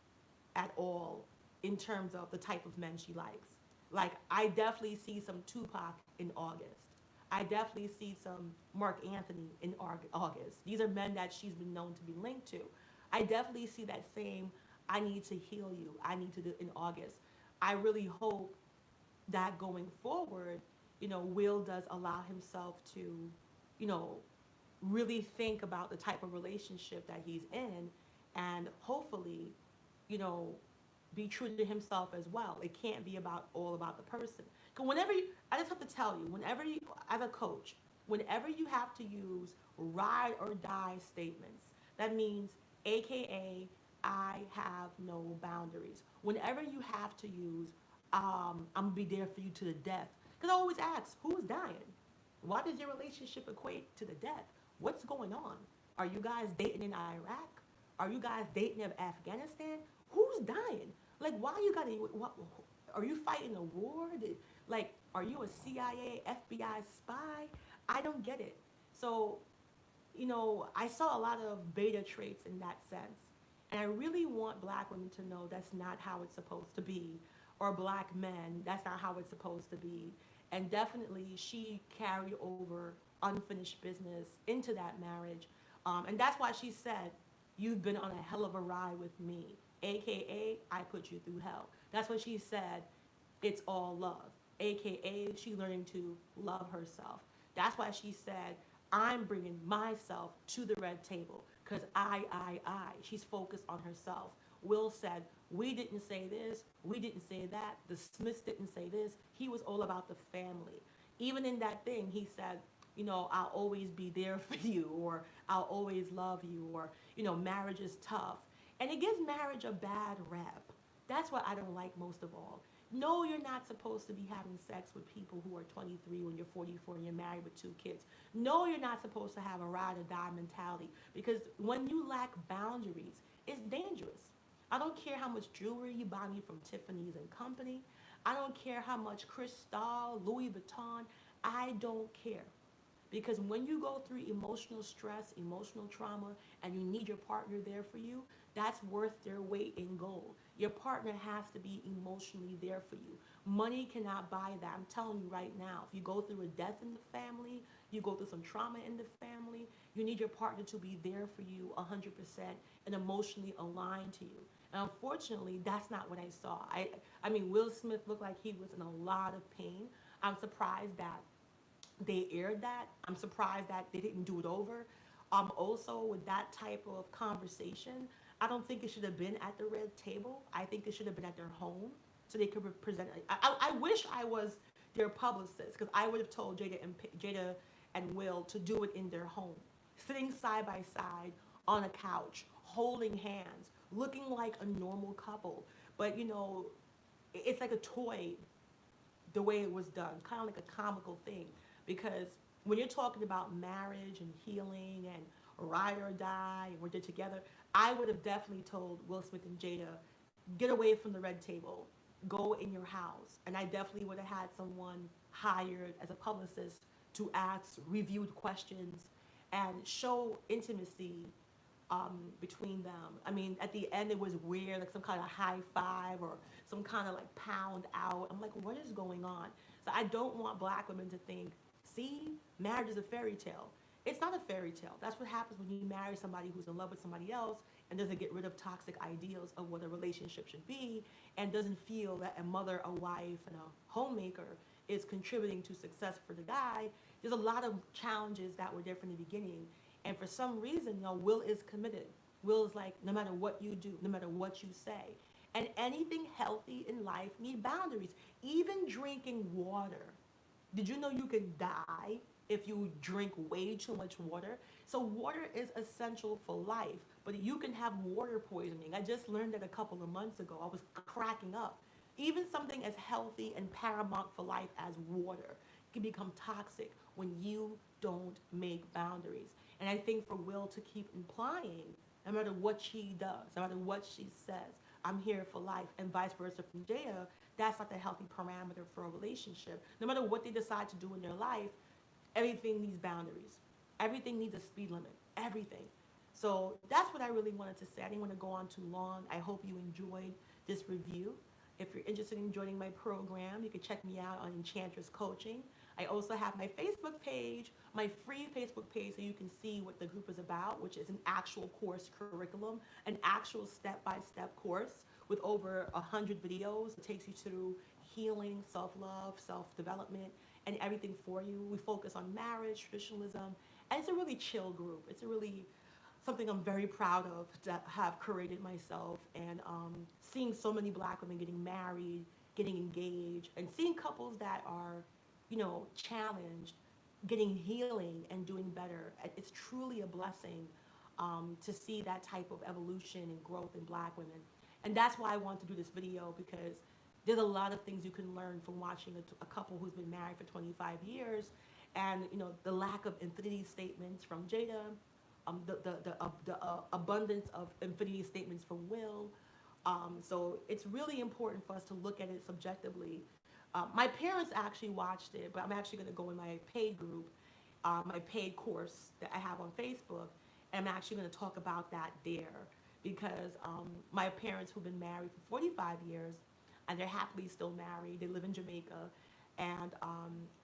at all in terms of the type of men she likes. Like, I definitely see some Tupac in August. I definitely see some Mark Anthony in August. These are men that she's been known to be linked to. I definitely see that same I need to heal you, I need to do in August. I really hope that going forward, Will does allow himself to, you know, really think about the type of relationship that he's in, and hopefully, you know, be true to himself as well. It can't be about all about the person. Because I just have to tell you, whenever you, as a coach, whenever you have to use ride or die statements, that means, AKA, I have no boundaries. Whenever you have to use, I'm gonna be there for you to the death. Because I always ask, who's dying? Why does your relationship equate to the death? What's going on? Are you guys dating in Iraq? Are you guys dating in Afghanistan? Who's dying? Like, why you gotta? What? Are you fighting a war? Like, are you a CIA, FBI spy? I don't get it. So, I saw a lot of beta traits in that sense. And I really want black women to know that's not how it's supposed to be. Or black men, that's not how it's supposed to be. And definitely, she carried over unfinished business into that marriage. And that's why she said, you've been on a hell of a ride with me, AKA, I put you through hell. That's what she said, it's all love, AKA, she learning to love herself. That's why she said, I'm bringing myself to the red table, because I. She's focused on herself. Will said, we didn't say this, we didn't say that, the Smiths didn't say this. He was all about the family. Even in that thing, he said, I'll always be there for you, or I'll always love you, or, marriage is tough. And it gives marriage a bad rep. That's what I don't like most of all. No, you're not supposed to be having sex with people who are 23 when you're 44 and you're married with two kids. No, you're not supposed to have a ride or die mentality, because when you lack boundaries, it's dangerous. I don't care how much jewelry you buy me from Tiffany's and Company. I don't care how much Cristal, Louis Vuitton. I don't care. Because when you go through emotional stress, emotional trauma, and you need your partner there for you, that's worth their weight in gold. Your partner has to be emotionally there for you. Money cannot buy that. I'm telling you right now, if you go through a death in the family, you go through some trauma in the family, you need your partner to be there for you 100% and emotionally aligned to you. And unfortunately, that's not what I saw. I mean, Will Smith looked like he was in a lot of pain. I'm surprised that they aired that. I'm surprised that they didn't do it over. Also, with that type of conversation, I don't think it should have been at the red table. I think it should have been at their home so they could present. I wish I was their publicist, because I would have told Jada and Will to do it in their home, sitting side by side on a couch, holding hands, looking like a normal couple. But it's like a toy the way it was done, kind of like a comical thing. Because when you're talking about marriage and healing and ride or die, and we're together, I would have definitely told Will Smith and Jada, get away from the red table, go in your house. And I definitely would have had someone hired as a publicist to ask reviewed questions and show intimacy between them. I mean, at the end, it was weird, like some kind of high five or some kind of like pound out. I'm like, what is going on? So I don't want black women to think, see, marriage is a fairy tale. It's not a fairy tale. That's what happens when you marry somebody who's in love with somebody else and doesn't get rid of toxic ideals of what a relationship should be and doesn't feel that a mother, a wife, and a homemaker is contributing to success for the guy. There's a lot of challenges that were there from the beginning. And for some reason, Will is committed. Will is like, no matter what you do, no matter what you say. And anything healthy in life need boundaries. Even drinking water. Did you know you could die if you drink way too much water? So water is essential for life, but you can have water poisoning. I just learned that a couple of months ago. I was cracking up. Even something as healthy and paramount for life as water can become toxic when you don't make boundaries. And I think for Will to keep implying, no matter what she does, no matter what she says, I'm here for life, and vice versa from Jada, that's not the healthy parameter for a relationship. No matter what they decide to do in their life, everything needs boundaries. Everything needs a speed limit. Everything. So that's what I really wanted to say. I didn't want to go on too long. I hope you enjoyed this review. If you're interested in joining my program, you can check me out on Enchantress Coaching. I also have my Facebook page, my free Facebook page, so you can see what the group is about, which is an actual course curriculum, an actual step-by-step course with over 100 videos. It takes you through healing, self-love, self-development, and everything for you. We focus on marriage, traditionalism, and it's a really chill group. It's a really something I'm very proud of to have created myself, and seeing so many black women getting married, getting engaged, and seeing couples that are, challenged, getting healing and doing better. It's truly a blessing to see that type of evolution and growth in black women. And that's why I want to do this video, because there's a lot of things you can learn from watching a couple who's been married for 25 years, and the lack of infinity statements from Jada, the abundance of infinity statements from Will. So it's really important for us to look at it subjectively. My parents actually watched it, but I'm actually going to go in my paid group, my paid course that I have on Facebook, and I'm actually going to talk about that there, because my parents, who've been married for 45 years, and they're happily still married, they live in Jamaica, and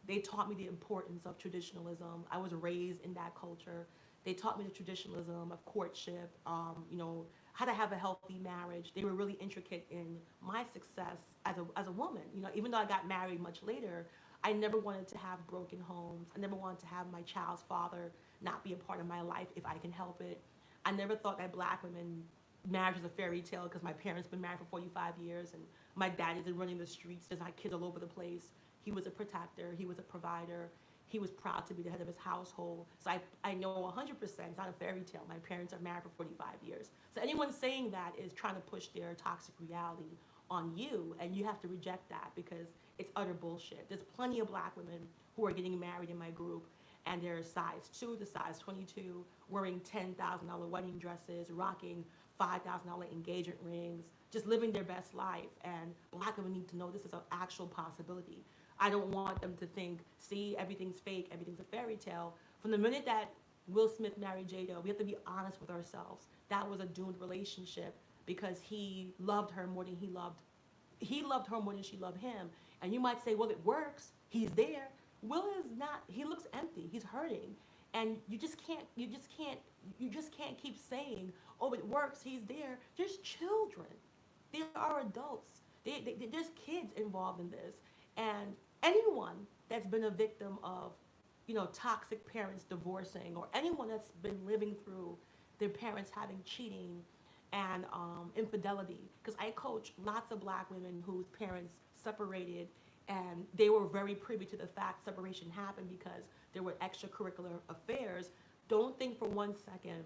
they taught me the importance of traditionalism. I was raised in that culture. They taught me the traditionalism of courtship, how to have a healthy marriage. They were really intricate in my success as a woman. Even though I got married much later, I never wanted to have broken homes. I never wanted to have my child's father not be a part of my life if I can help it. I never thought that black women, marriage was a fairy tale, because my parents been married for 45 years and my dad isn't running the streets. There's not kids all over the place. He was a protector. He was a provider. He was proud to be the head of his household. So I know 100% it's not a fairy tale. My parents are married for 45 years. So anyone saying that is trying to push their toxic reality on you, and you have to reject that, because it's utter bullshit. There's plenty of black women who are getting married in my group, and they're size 2 to size 22, wearing $10,000 wedding dresses, rocking $5,000 engagement rings, just living their best life. And black women need to know this is an actual possibility. I don't want them to think, see, everything's fake, everything's a fairy tale. From the minute that Will Smith married Jada, we have to be honest with ourselves. That was a doomed relationship, because he loved her more than he loved her more than she loved him. And you might say, well, it works. He's there. Will is not. He looks empty. He's hurting. And you just can't keep saying, oh, it works. He's there. There's children. There are adults. There's kids involved in this. And anyone that's been a victim of, toxic parents divorcing, or anyone that's been living through their parents having cheating and infidelity, because I coach lots of black women whose parents separated, and they were very privy to the fact separation happened because there were extracurricular affairs. Don't think for 1 second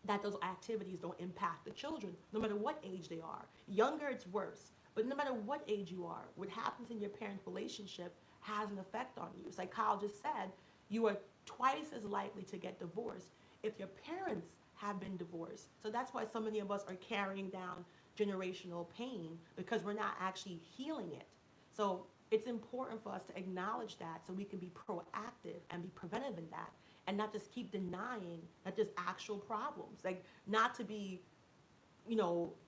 that those activities don't impact the children, no matter what age they are. Younger, it's worse. But no matter what age you are, what happens in your parents' relationship has an effect on you. Psychologists said you are twice as likely to get divorced if your parents have been divorced. So that's why so many of us are carrying down generational pain because we're not actually healing it. So it's important for us to acknowledge that so we can be proactive and be preventive in that and not just keep denying that there's actual problems. Like not to be,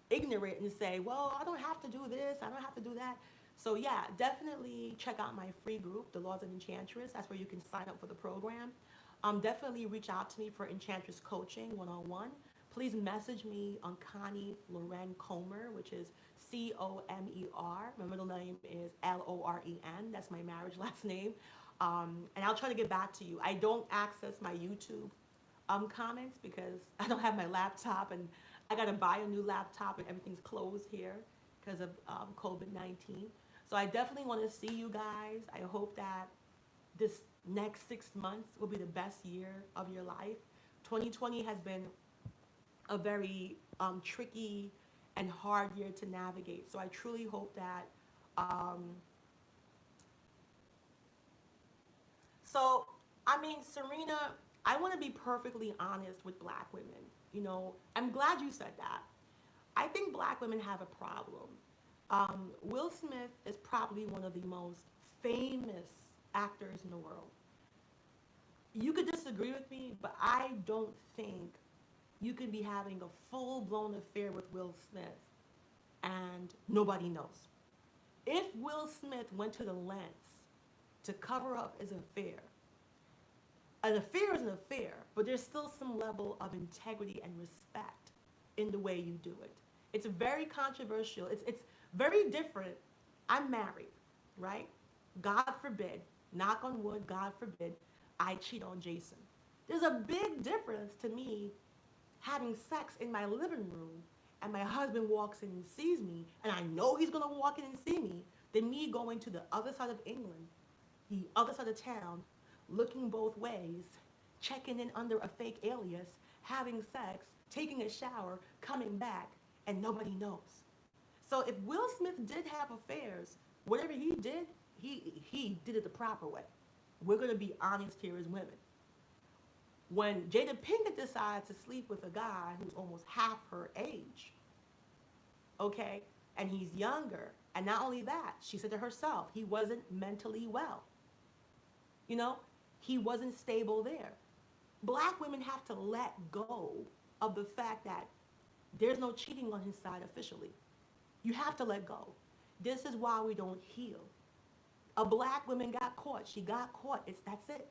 ignorant and say, well, I don't have to do this, I don't have to do that. So yeah, definitely check out my free group, The Laws of Enchantress. That's where you can sign up for the program. Definitely reach out to me for Enchantress coaching one-on-one. Please message me on Connie Loren Comer, which is Comer. My middle name is Loren. That's my marriage last name. And I'll try to get back to you. I don't access my YouTube comments because I don't have my laptop and I got to buy a new laptop and everything's closed here because of COVID-19. So I definitely want to see you guys. I hope that this next 6 months will be the best year of your life. 2020 has been a very tricky and hard year to navigate. So I truly hope that. So, I mean, Serena, I want to be perfectly honest with black women. I'm glad you said that. I think black women have a problem. Will Smith is probably one of the most famous actors in the world. You could disagree with me, but I don't think you could be having a full blown affair with Will Smith and nobody knows. If Will Smith went to the lengths to cover up his affair, an affair is an affair, but there's still some level of integrity and respect in the way you do it. It's very controversial. It's very different. I'm married, right? God forbid, knock on wood, God forbid, I cheat on Jason. There's a big difference to me having sex in my living room and my husband walks in and sees me and I know he's going to walk in and see me than me going to the other side of England, the other side of town, looking both ways, checking in under a fake alias, having sex, taking a shower, coming back, and nobody knows. So if Will Smith did have affairs, whatever he did, he did it the proper way. We're going to be honest here as women. When Jada Pinkett decides to sleep with a guy who's almost half her age, okay, and he's younger, and not only that, she said to herself, he wasn't mentally well. You know, he wasn't stable there. Black women have to let go of the fact that there's no cheating on his side officially. You have to let go. This is why we don't heal. A black woman got caught. She got caught. That's it.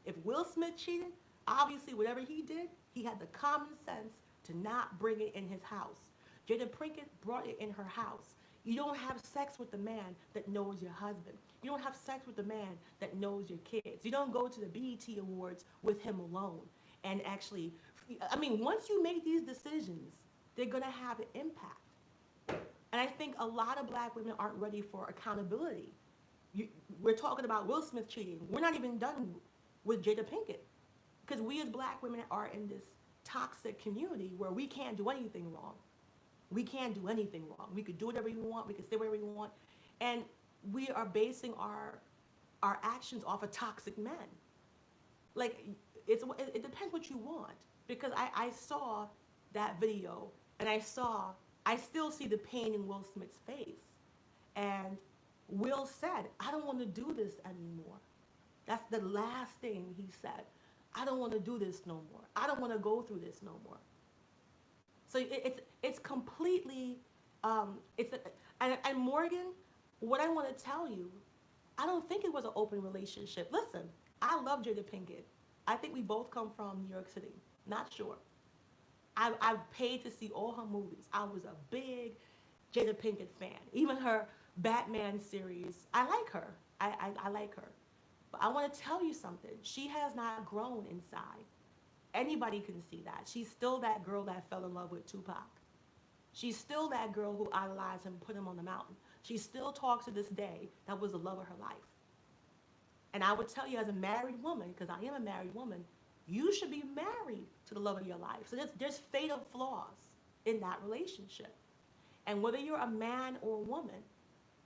If Will Smith cheated, obviously whatever he did, he had the common sense to not bring it in his house. Jada Pinkett brought it in her house. You don't have sex with the man that knows your husband. You don't have sex with the man that knows your kids. You don't go to the BET Awards with him alone. And actually, once you make these decisions, they're going to have an impact. And I think a lot of black women aren't ready for accountability. We're talking about Will Smith cheating. We're not even done with Jada Pinkett. Because we as black women are in this toxic community where we can't do anything wrong. We can't do anything wrong. We could do whatever we want. We could say whatever we want. And we are basing our actions off of toxic men. Like, it depends what you want. Because I saw that video and I still see the pain in Will Smith's face. And Will said, I don't want to do this anymore. That's the last thing he said. I don't want to do this no more. I don't want to go through this no more. So it's completely, and Morgan, what I want to tell you, I don't think it was an open relationship. Listen, I love Jada Pinkett. I think we both come from New York City. Not sure. I paid to see all her movies. I was a big Jada Pinkett fan. Even her Batman series, I like her. I like her. But I want to tell you something. She has not grown inside. Anybody can see that. She's still that girl that fell in love with Tupac. She's still that girl who idolized him and put him on the mountain. She still talks to this day that was the love of her life. And I would tell you as a married woman, because I am a married woman, you should be married to the love of your life. So there's fatal flaws in that relationship. And whether you're a man or a woman,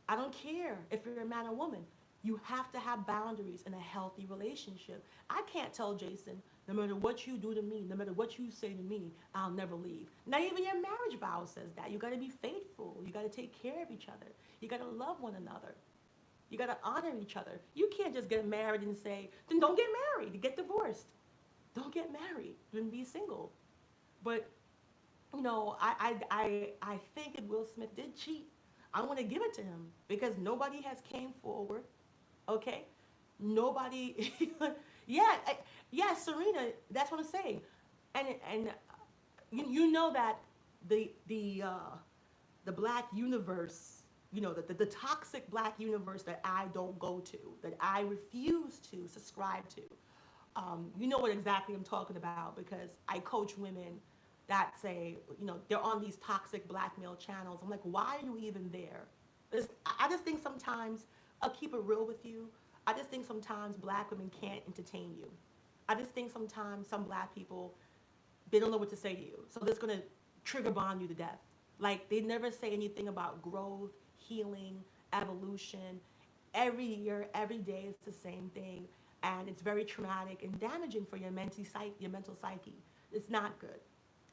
I don't care if you're a man or woman, you have to have boundaries in a healthy relationship. I can't tell Jason, No matter what you do to me, no matter what you say to me, I'll never leave. Not even your marriage vow says that. You got to be faithful. You got to take care of each other. You got to love one another. You got to honor each other. You can't just get married and say, then don't get married. Get divorced. Don't get married. Then be single. But I think that Will Smith did cheat. I want to give it to him because nobody has came forward. Okay, nobody. yeah, yeah, Serena. That's what I'm saying, and you know that the the uh, the black universe, the toxic black universe that I don't go to, that I refuse to subscribe to. You know what exactly I'm talking about because I coach women that say, they're on these toxic blackmail channels. I'm like, why are you even there? I just think sometimes, I'll keep it real with you. I just think sometimes black women can't entertain you. I just think sometimes some black people, they don't know what to say to you. So they're just going to trigger bond you to death. Like, they never say anything about growth, healing, evolution. Every year, every day, it's the same thing. And it's very traumatic and damaging for your mental psyche. It's not good.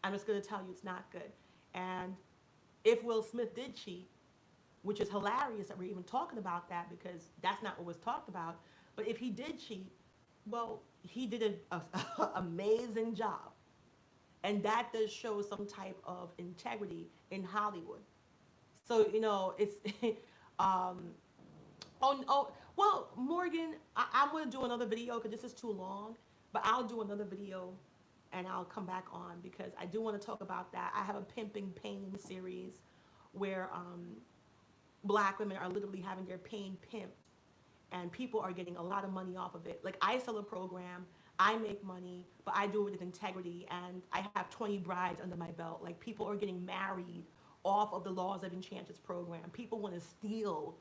I'm just going to tell you it's not good. And if Will Smith did cheat, which is hilarious that we're even talking about that because that's not what was talked about. But if he did cheat, well, he did an amazing job. And that does show some type of integrity in Hollywood. So, it's, um, well, Morgan, I'm going to do another video because this is too long, but I'll do another video and I'll come back on because I do want to talk about that. I have a Pimping Pain series where black women are literally having their pain pimped and people are getting a lot of money off of it. Like, I sell a program, I make money, but I do it with integrity, and I have 20 brides under my belt. Like, people are getting married off of the Laws of Enchantress program. People want to steal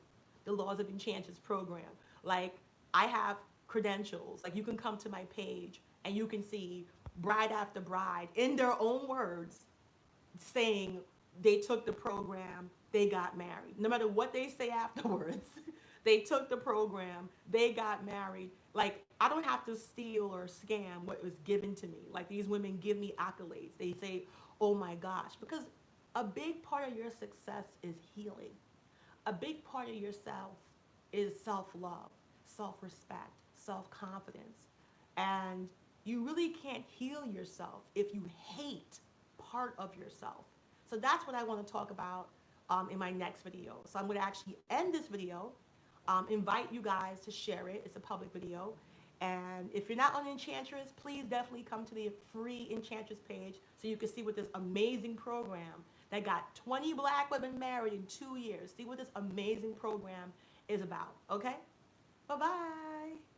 the Laws of Enchantress program. Like, I have credentials. Like, you can come to my page and you can see bride after bride in their own words saying they took the program, they got married. No matter what they say afterwards, they took the program, they got married. Like, I don't have to steal or scam what was given to me. Like, these women give me accolades. They say, oh my gosh, because a big part of your success is healing. A big part of yourself is self-love, self-respect, self-confidence. And you really can't heal yourself if you hate part of yourself. So that's what I want to talk about in my next video. So I'm going to actually end this video, invite you guys to share it. It's a public video. And if you're not on Enchantress, please definitely come to the free Enchantress page so you can see what this amazing program that got 20 black women married in 2 years. See what this amazing program is about, okay? Bye-bye.